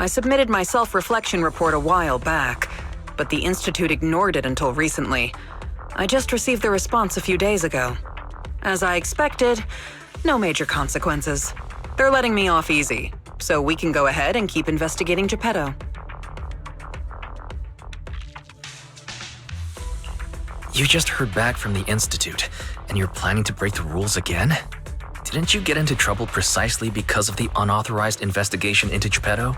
I submitted my self-reflection report a while back, but the Institute ignored it until recently. I just received the response a few days ago. As I expected, no major consequences. They're letting me off easy, so we can go ahead and keep investigating Geppetto. You just heard back from the Institute, and you're planning to break the rules again? Didn't you get into trouble precisely because of the unauthorized investigation into Geppetto?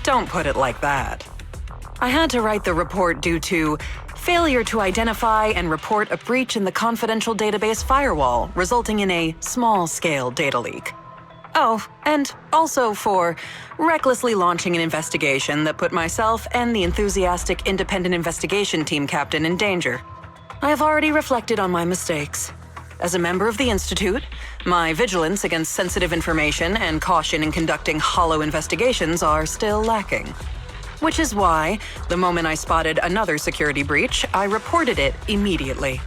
Don't put it like that. I had to write the report due to failure to identify and report a breach in the confidential database firewall, resulting in a small-scale data leak. Oh, and also for recklessly launching an investigation that put myself and the enthusiastic independent investigation team captain in danger. I have already reflected on my mistakes. As a member of the Institute, my vigilance against sensitive information and caution in conducting hollow investigations are still lacking. Which is why, the moment I spotted another security breach, I reported it immediately.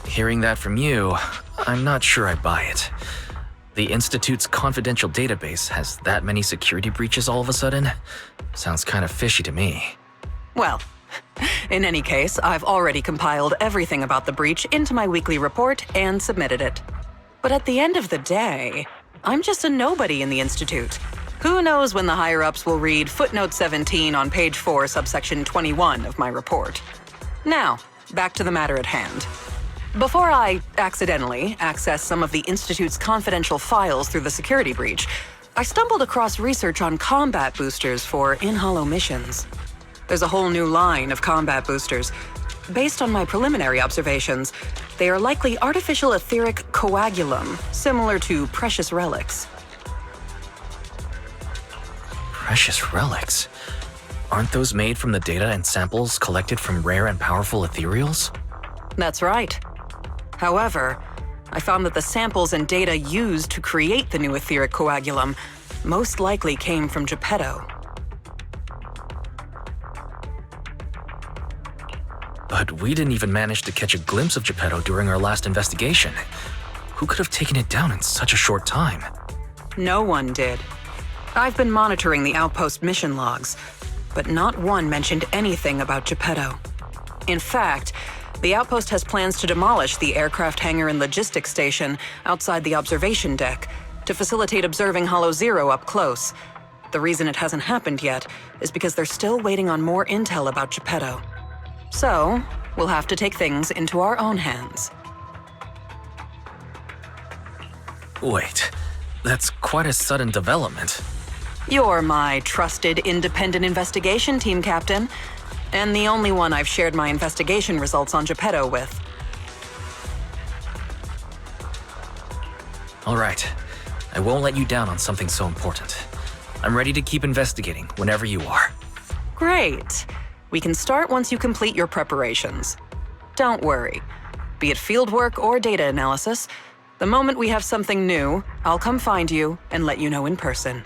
Hearing that from you, I'm not sure I buy it. The Institute's confidential database has that many security breaches all of a sudden? Sounds kind of fishy to me. Well, in any case, I've already compiled everything about the breach into my weekly report and submitted it. But at the end of the day, I'm just a nobody in the Institute. Who knows when the higher-ups will read footnote 17 on page 4, subsection 21 of my report. Now, back to the matter at hand. Before I accidentally accessed some of the Institute's confidential files through the security breach, I stumbled across research on combat boosters for in-hollow missions. There's a whole new line of combat boosters. Based on my preliminary observations, they are likely artificial etheric coagulum, similar to precious relics. Precious relics? Aren't those made from the data and samples collected from rare and powerful ethereals? That's right. However, I found that the samples and data used to create the new etheric coagulum most likely came from Geppetto. But we didn't even manage to catch a glimpse of Geppetto during our last investigation. Who could have taken it down in such a short time? No one did. I've been monitoring the outpost mission logs, but not one mentioned anything about Geppetto. In fact, the outpost has plans to demolish the aircraft hangar and logistics station outside the observation deck to facilitate observing Hollow Zero up close. The reason it hasn't happened yet is because they're still waiting on more intel about Geppetto. So, we'll have to take things into our own hands. Wait, that's quite a sudden development. You're my trusted independent investigation team captain, and the only one I've shared my investigation results on Geppetto with. All right, I won't let you down on something so important. I'm ready to keep investigating whenever you are. Great. We can start once you complete your preparations. Don't worry. Be it fieldwork or data analysis, the moment we have something new, I'll come find you and let you know in person.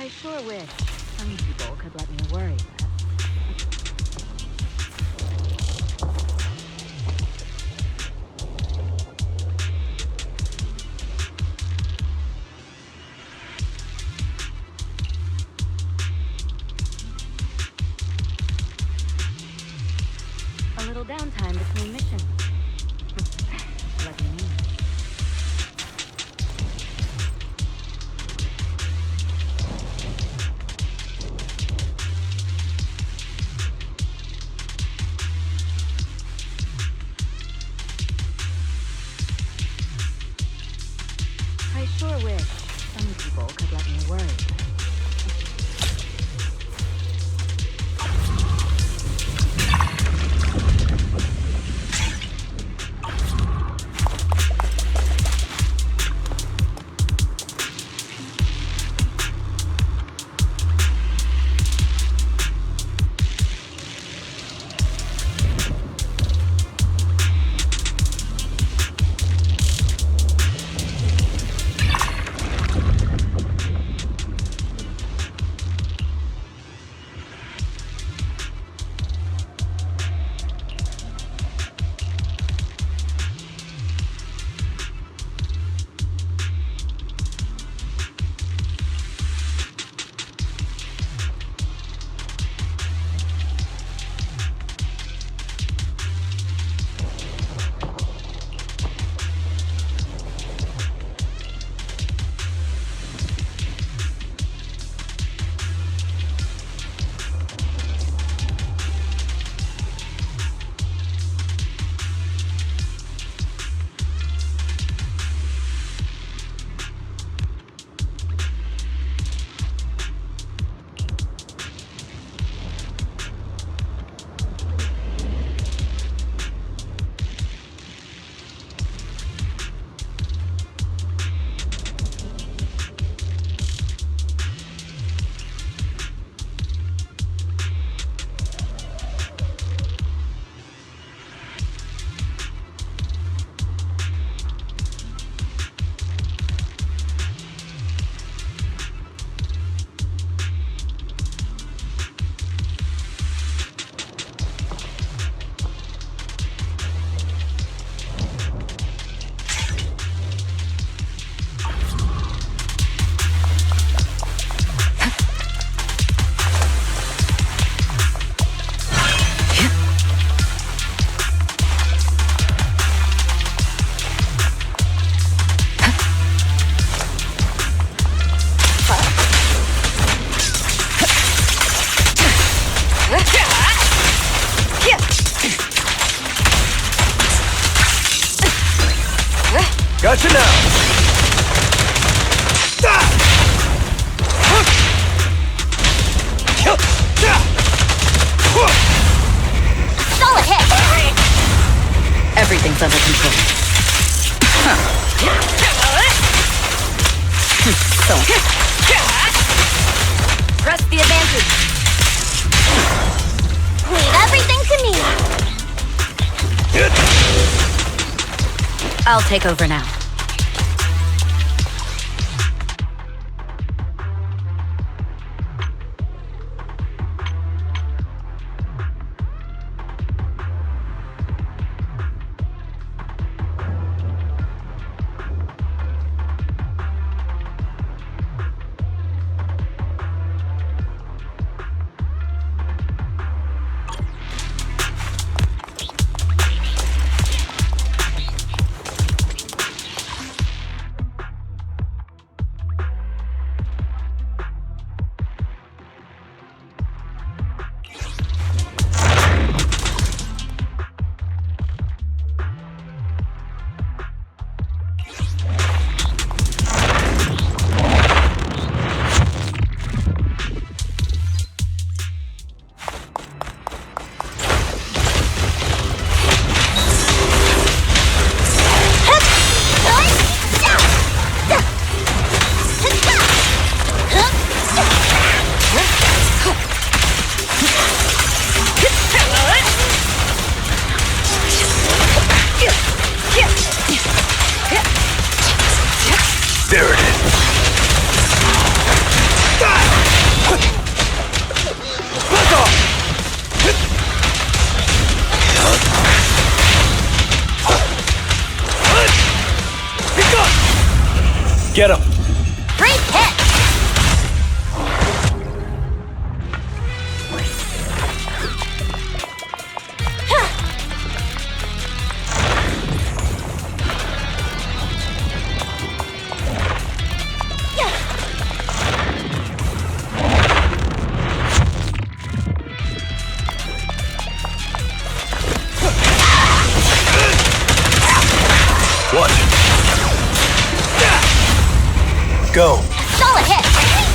I sure wish some people could let me worry less. A little downtime between missions. Lucky me. worry with. Gotcha now! Solid hit! Everything's under control. So, Press the advantage. Leave everything to me. I'll take over now. There it is. Back off! Get him! Great hit! What? Go! Solid hit!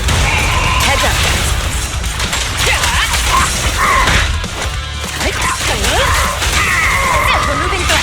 Removing threat.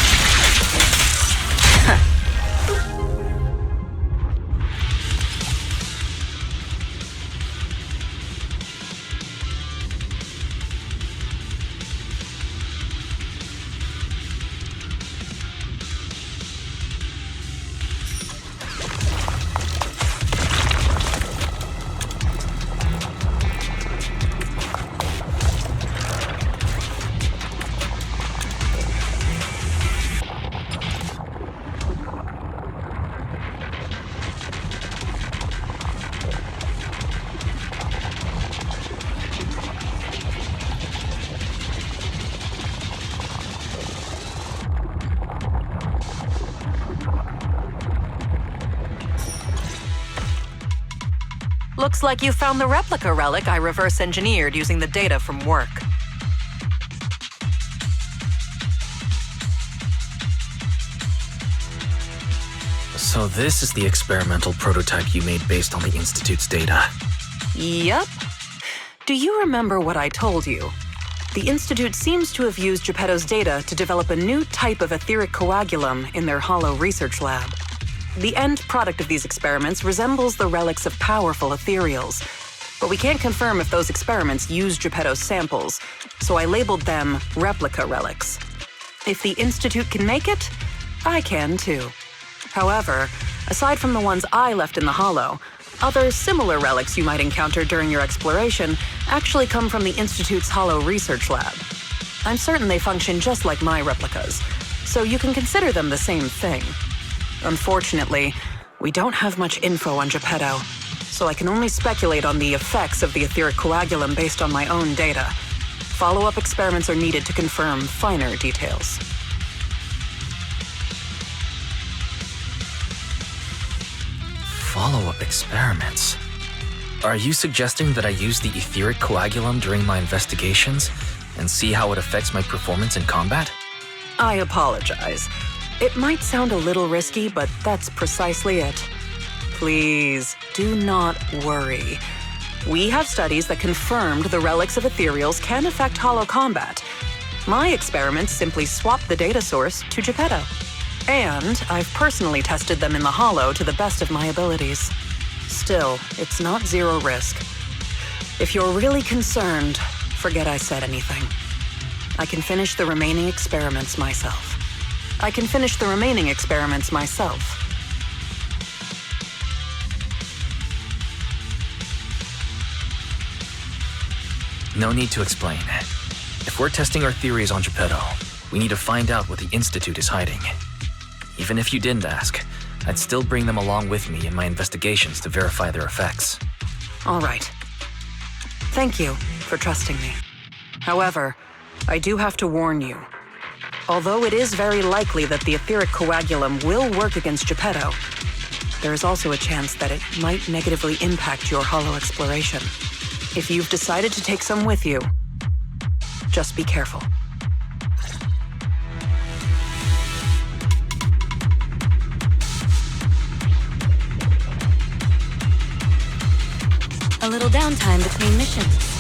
Looks like you found the replica relic I reverse engineered using the data from work. So this is the experimental prototype you made based on the Institute's data. Yep. Do you remember what I told you? The Institute seems to have used Geppetto's data to develop a new type of etheric coagulum in their hollow research lab. The end product of these experiments resembles the relics of powerful ethereals, but we can't confirm if those experiments used Geppetto's samples, so I labeled them replica relics. If the Institute can make it, I can too. However, aside from the ones I left in the hollow, other similar relics you might encounter during your exploration actually come from the Institute's hollow research lab. I'm certain they function just like my replicas, so you can consider them the same thing. Unfortunately, we don't have much info on Geppetto, so I can only speculate on the effects of the etheric coagulum based on my own data. Follow-up experiments are needed to confirm finer details. Follow-up experiments? Are you suggesting that I use the etheric coagulum during my investigations and see how it affects my performance in combat? I apologize. It might sound a little risky, but that's precisely it. Please, do not worry. We have studies that confirmed the relics of ethereals can affect hollow combat. My experiments simply swapped the data source to Geppetto. And I've personally tested them in the hollow to the best of my abilities. Still, it's not zero risk. If you're really concerned, forget I said anything. I can finish the remaining experiments myself. No need to explain. If we're testing our theories on Geppetto, we need to find out what the Institute is hiding. Even if you didn't ask, I'd still bring them along with me in my investigations to verify their effects. All right. Thank you for trusting me. However, I do have to warn you. Although it is very likely that the etheric coagulum will work against Geppetto, there is also a chance that it might negatively impact your hollow exploration. If you've decided to take some with you, just be careful. A little downtime between missions.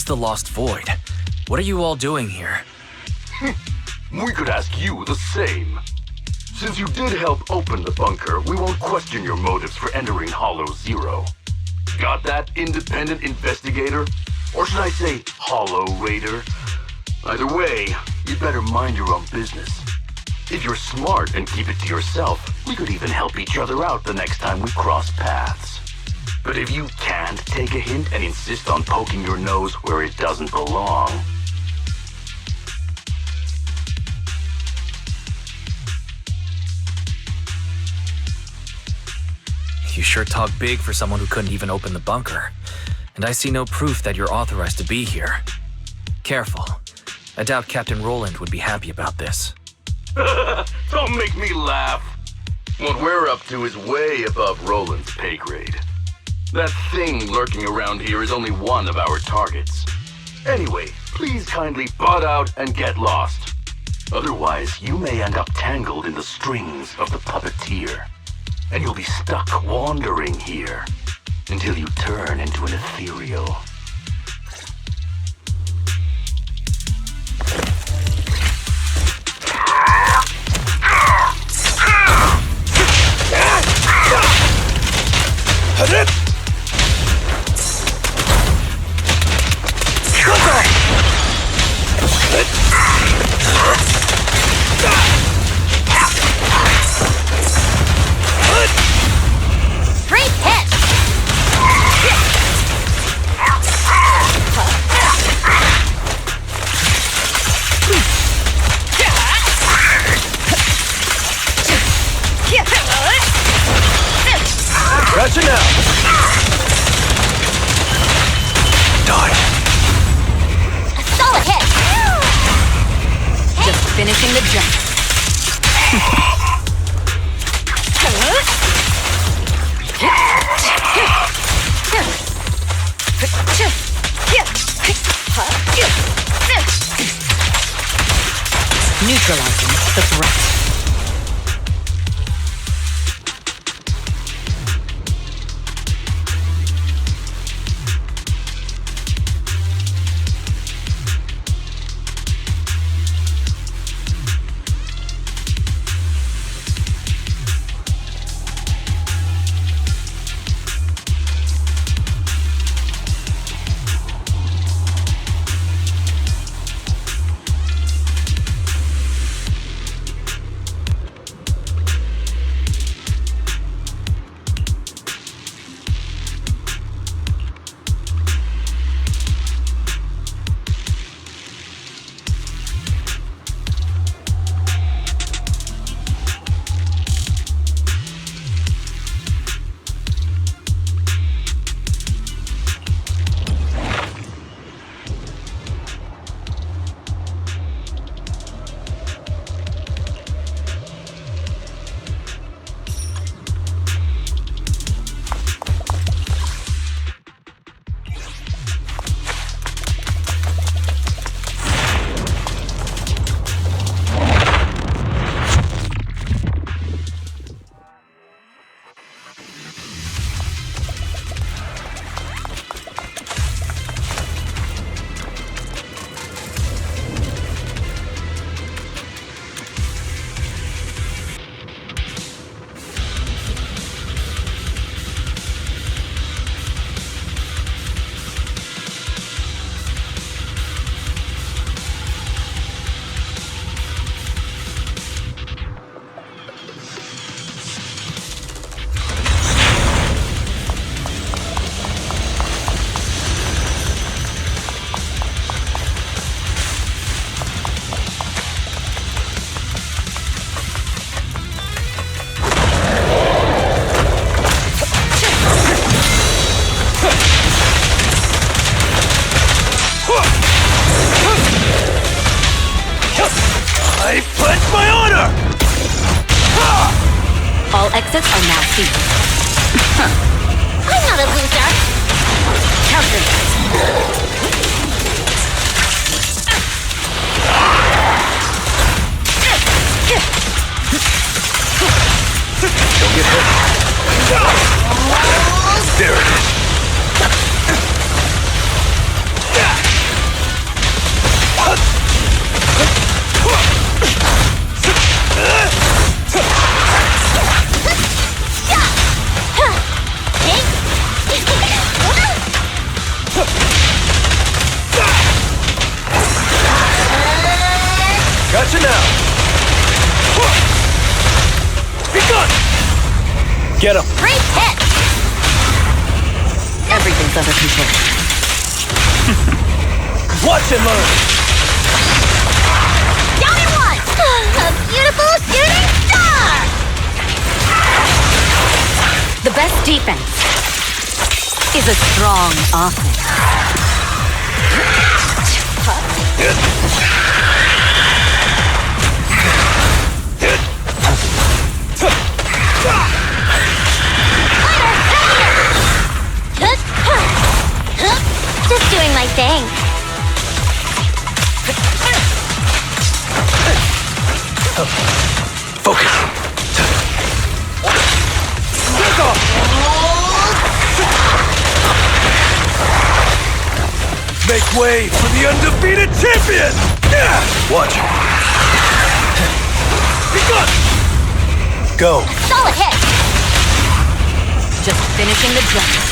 the Lost Void. What are you all doing here? We could ask you the same. Since you did help open the bunker, we won't question your motives for entering Hollow Zero. Got that, independent investigator? Or should I say, Hollow Raider? Either way, you'd better mind your own business. If you're smart and keep it to yourself, we could even help each other out the next time we cross paths. But if you can't take a hint and insist on poking your nose where it doesn't belong... You sure talk big for someone who couldn't even open the bunker. And I see no proof that you're authorized to be here. Careful. I doubt Captain Roland would be happy about this. Don't make me laugh. What we're up to is way above Roland's pay grade. That thing lurking around here is only one of our targets. Anyway, please kindly butt out and get lost. Otherwise, you may end up tangled in the strings of the puppeteer. And you'll be stuck wandering here until you turn into an ethereal. Great hit! Gotcha now! Die! A solid hit! Just finishing the jump. Neutralizing the threat. I pledge my honor! All exits are now sealed. I'm not a loser! Counter this. Don't get hurt. There it is. Begun! Get him! Great hit! Everything's under control. Watch and learn! Down in one! A beautiful shooting star! The best defense is a strong offense. Just doing my thing. Focus! Take off! Make way for the undefeated champion! Watch. Begun! Go. Solid hit. Just finishing the job.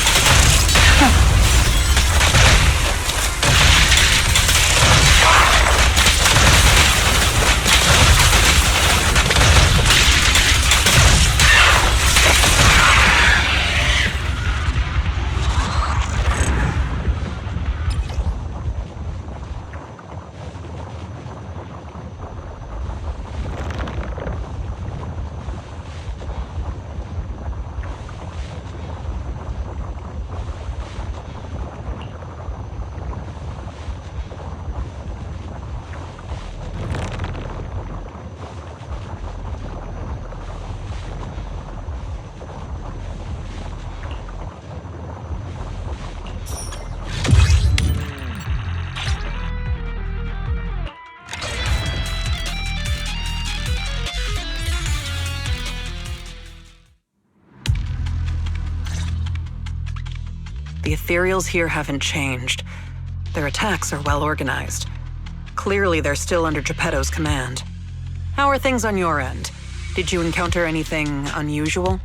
The ethereals here haven't changed. Their attacks are well organized. Clearly, they're still under Geppetto's command. How are things on your end? Did you encounter anything unusual?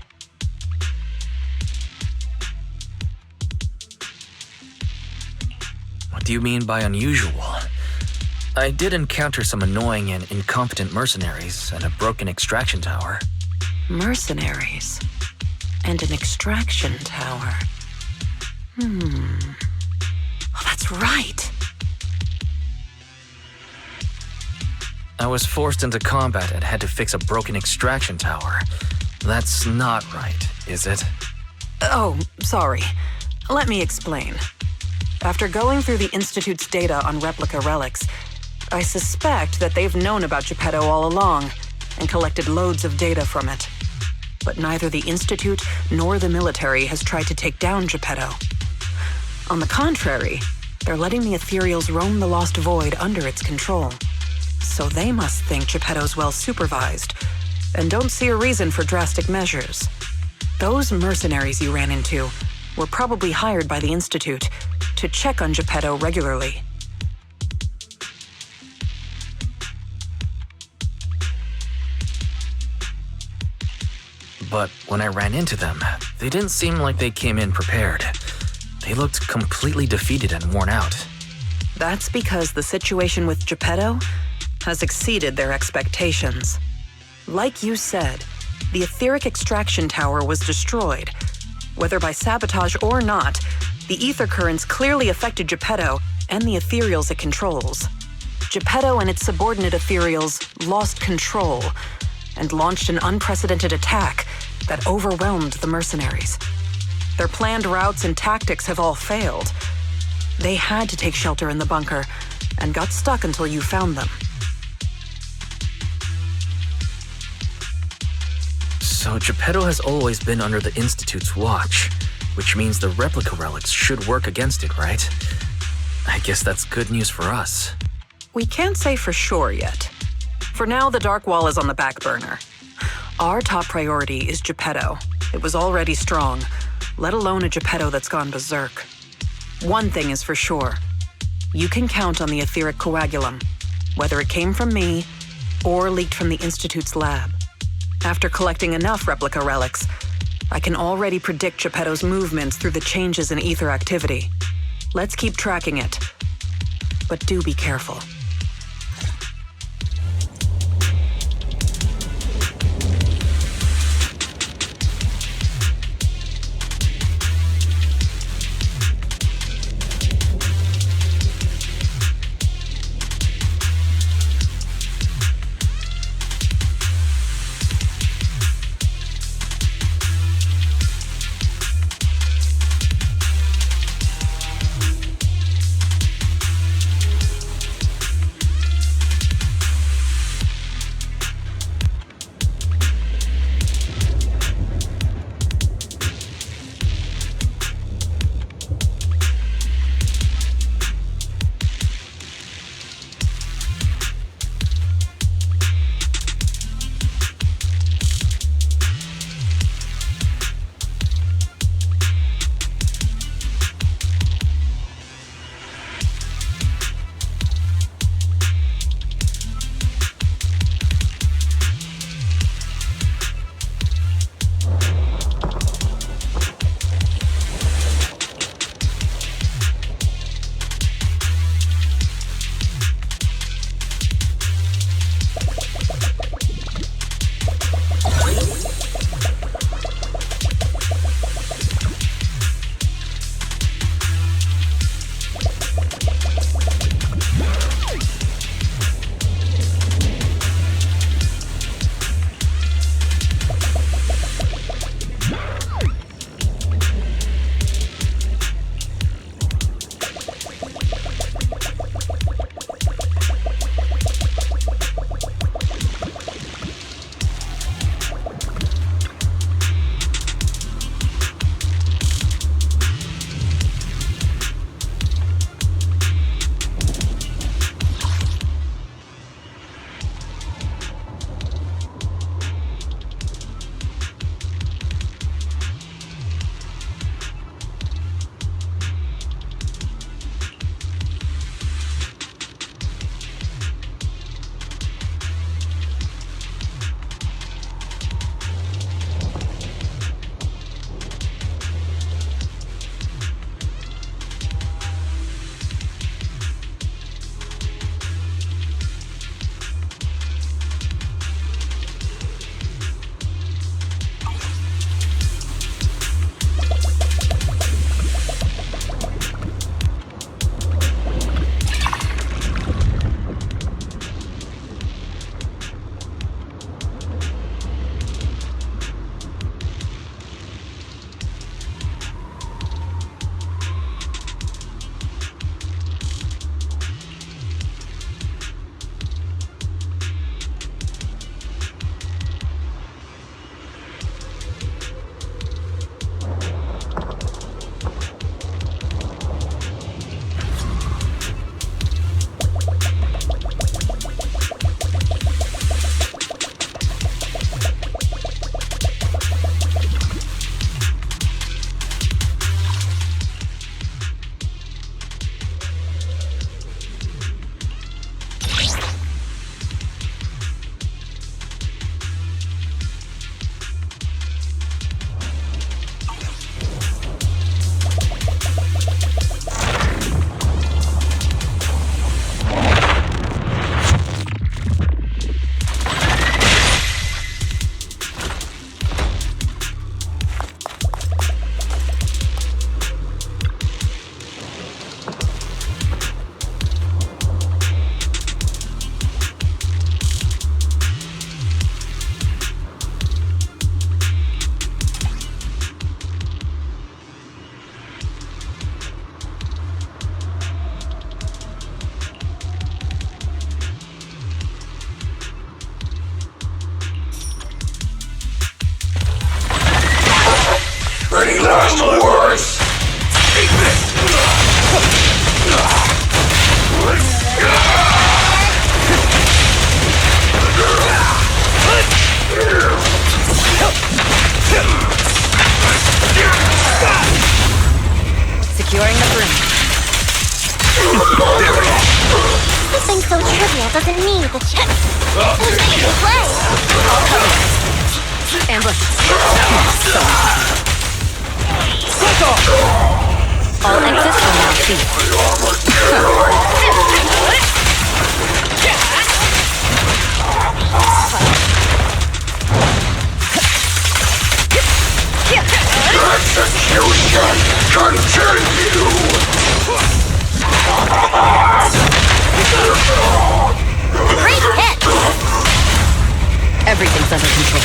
What do you mean by unusual? I did encounter some annoying and incompetent mercenaries and a broken extraction tower. Mercenaries. And an extraction tower. Oh, that's right. I was forced into combat and had to fix a broken extraction tower. That's not right, is it? Oh, sorry. Let me explain. After going through the Institute's data on replica relics, I suspect that they've known about Geppetto all along and collected loads of data from it. But neither the Institute nor the military has tried to take down Geppetto. On the contrary, they're letting the ethereals roam the Lost Void under its control. So they must think Geppetto's well supervised and don't see a reason for drastic measures. Those mercenaries you ran into were probably hired by the Institute to check on Geppetto regularly. But when I ran into them, they didn't seem like they came in prepared. They looked completely defeated and worn out. That's because the situation with Geppetto has exceeded their expectations. Like you said, the etheric extraction tower was destroyed. Whether by sabotage or not, the ether currents clearly affected Geppetto and the ethereals it controls. Geppetto and its subordinate ethereals lost control and launched an unprecedented attack that overwhelmed the mercenaries. Their planned routes and tactics have all failed. They had to take shelter in the bunker and got stuck until you found them. So Geppetto has always been under the Institute's watch, which means the replica relics should work against it, right? I guess that's good news for us. We can't say for sure yet. For now, the Dark Wall is on the back burner. Our top priority is Geppetto. It was already strong, let alone a Geppetto that's gone berserk. One thing is for sure. You can count on the etheric coagulum, whether it came from me or leaked from the Institute's lab. After collecting enough replica relics, I can already predict Geppetto's movements through the changes in ether activity. Let's keep tracking it. But do be careful. the check. Who's ready to play? All coming. Ambush. All exits are now sealed. Execution continue! Great hit! Everything's under control.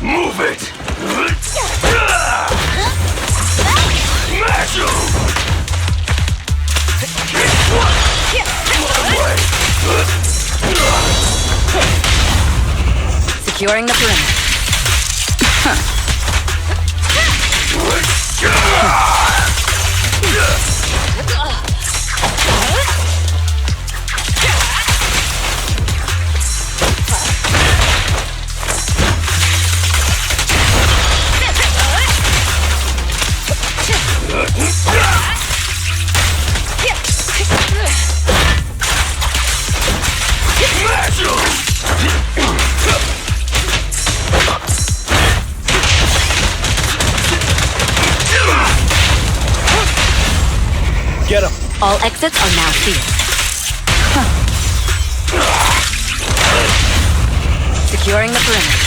Move it! Smash him! Securing the perimeter. Get him! All exits are now sealed. Securing the perimeter.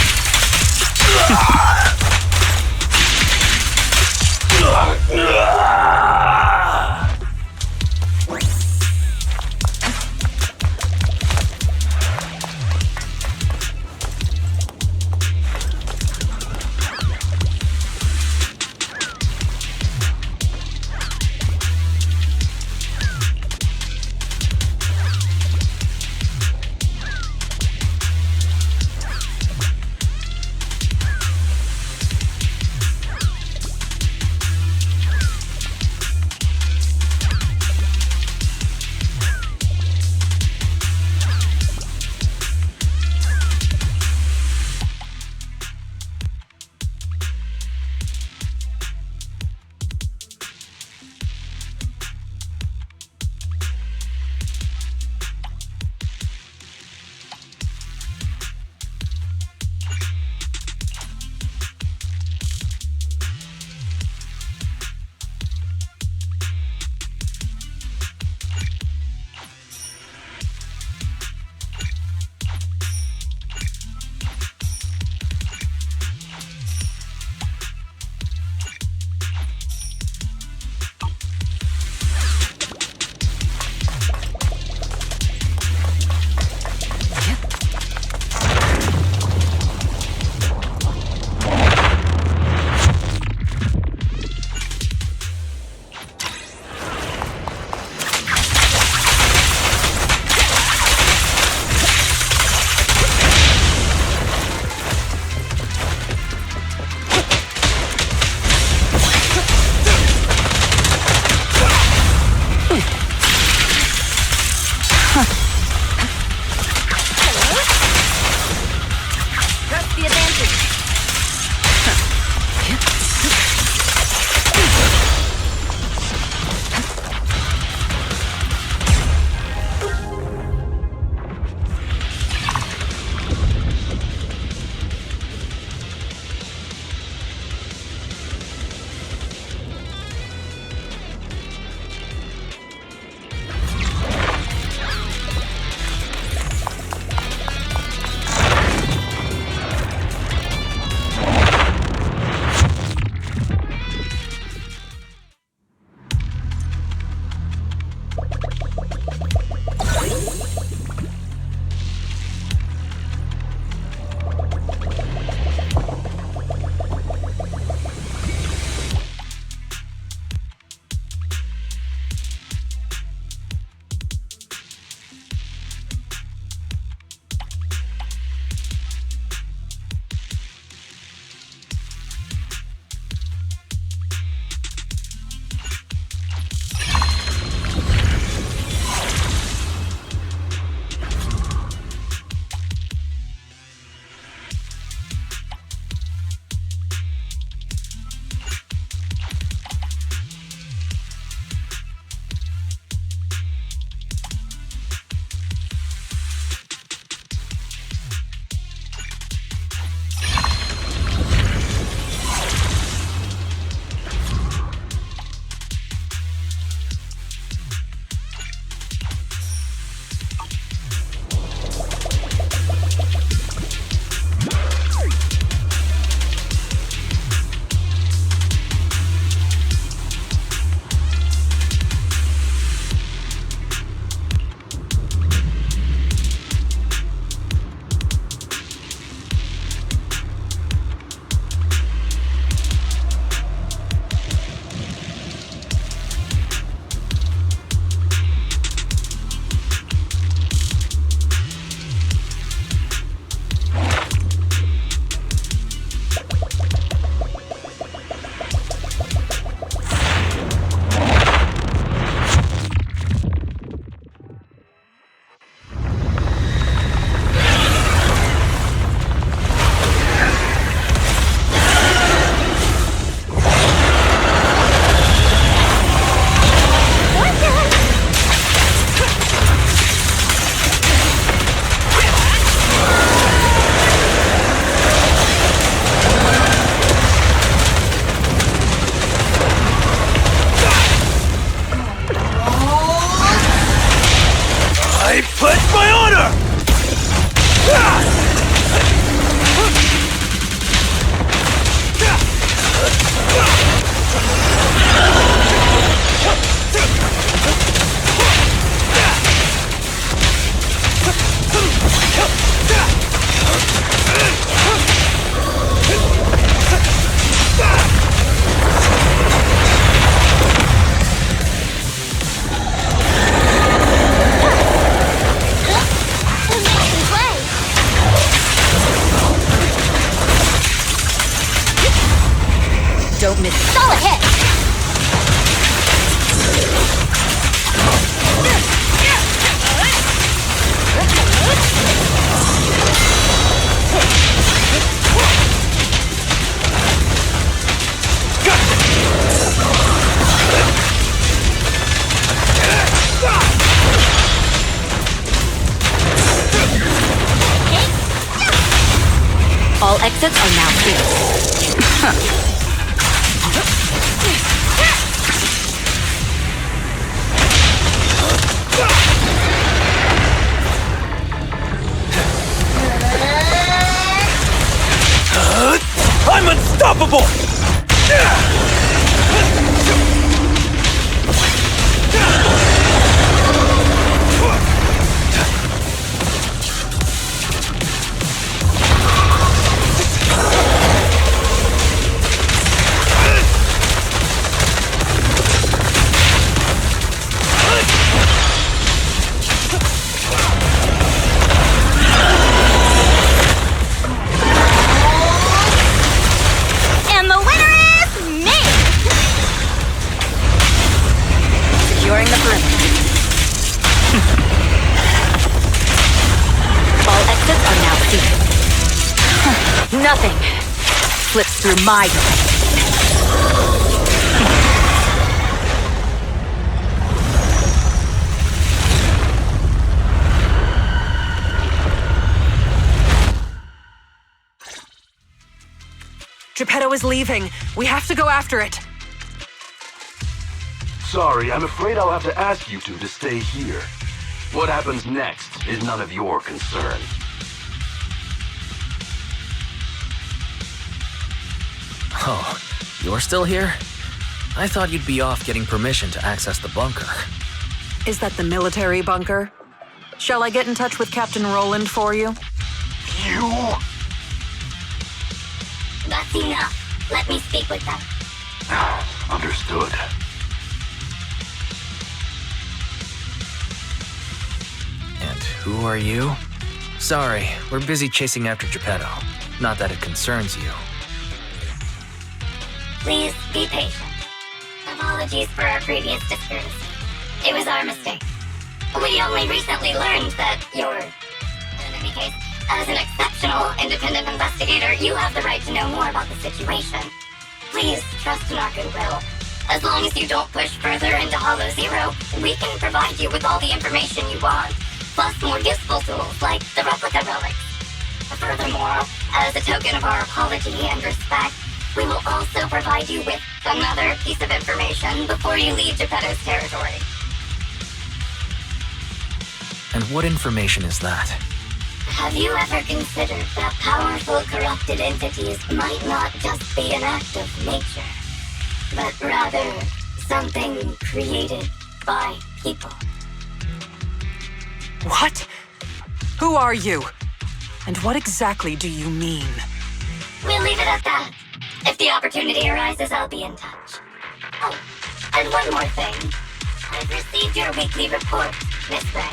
Geppetto missed. Solid hit! All exits are now clear. I'm unstoppable! And the winner is me! Securing the perimeter. All exits are now sealed. Nothing slips through my door. Geppetto is leaving. We have to go after it. Sorry, I'm afraid I'll have to ask you two to stay here. What happens next is none of your concern. Oh, you're still here? I thought you'd be off getting permission to access the bunker. Is that the military bunker? Shall I get in touch with Captain Roland for you? You? That's enough. Let me speak with them. Understood. And who are you? Sorry, we're busy chasing after Geppetto. Not that it concerns you. Please be patient. Apologies for our previous discourtesy. It was our mistake. We only recently learned that you're... In any case, as an exceptional independent investigator, you have the right to know more about the situation. Please trust in our goodwill. As long as you don't push further into Hollow Zero, we can provide you with all the information you want, plus more useful tools like the replica relics. Furthermore, as a token of our apology and respect, we will also provide you with another piece of information before you leave Geppetto's territory. And what information is that? Have you ever considered that powerful corrupted entities might not just be an act of nature, but rather something created by people? What? Who are you? And what exactly do you mean? We'll leave it at that. If the opportunity arises, I'll be in touch. Oh, and one more thing. I've received your weekly report, Miss Ray.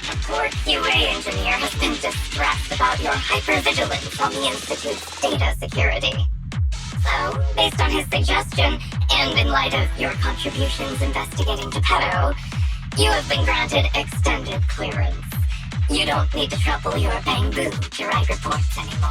A poor QA engineer has been distressed about your hypervigilance on the Institute's data security. So, based on his suggestion, and in light of your contributions investigating Geppetto, you have been granted extended clearance. You don't need to trouble your bamboo to write reports anymore.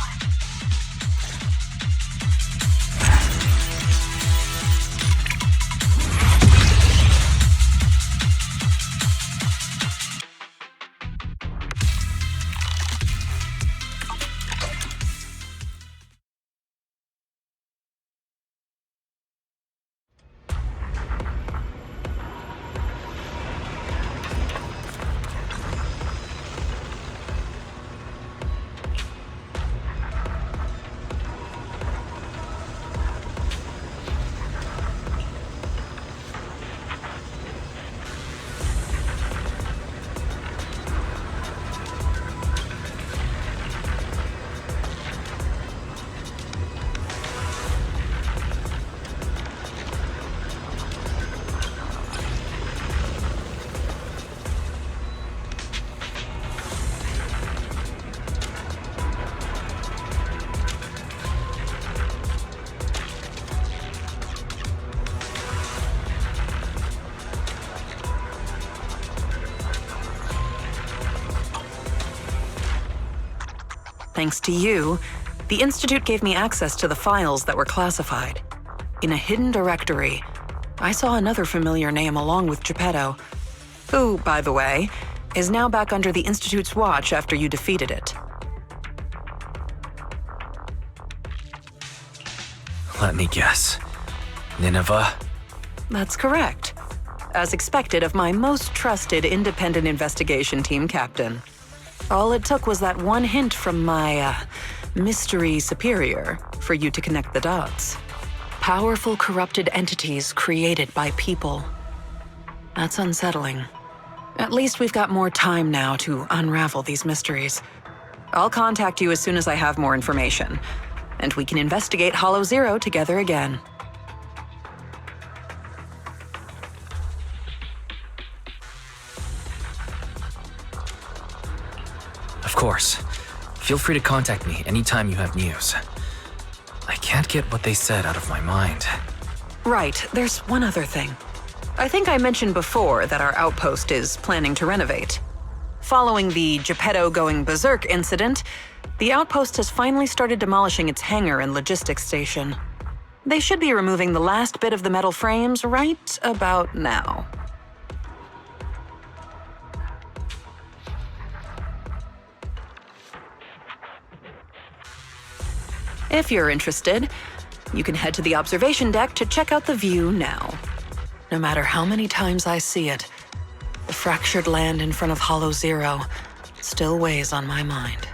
thanks to you, the Institute gave me access to the files that were classified. In a hidden directory, I saw another familiar name along with Geppetto, who, by the way, is now back under the Institute's watch after you defeated it. Let me guess. Nineveh? That's correct. As expected of my most trusted independent investigation team captain. All it took was that one hint from my, mystery superior for you to connect the dots. Powerful corrupted entities created by people. That's unsettling. At least we've got more time now to unravel these mysteries. I'll contact you as soon as I have more information, and we can investigate Hollow Zero together again. Of course. Feel free to contact me anytime you have news. I can't get what they said out of my mind. Right, there's one other thing. I think I mentioned before that our outpost is planning to renovate. Following the Geppetto going berserk incident, the outpost has finally started demolishing its hangar and logistics station. They should be removing the last bit of the metal frames right about now. If you're interested, you can head to the observation deck to check out the view now. No matter how many times I see it, the fractured land in front of Hollow Zero still weighs on my mind.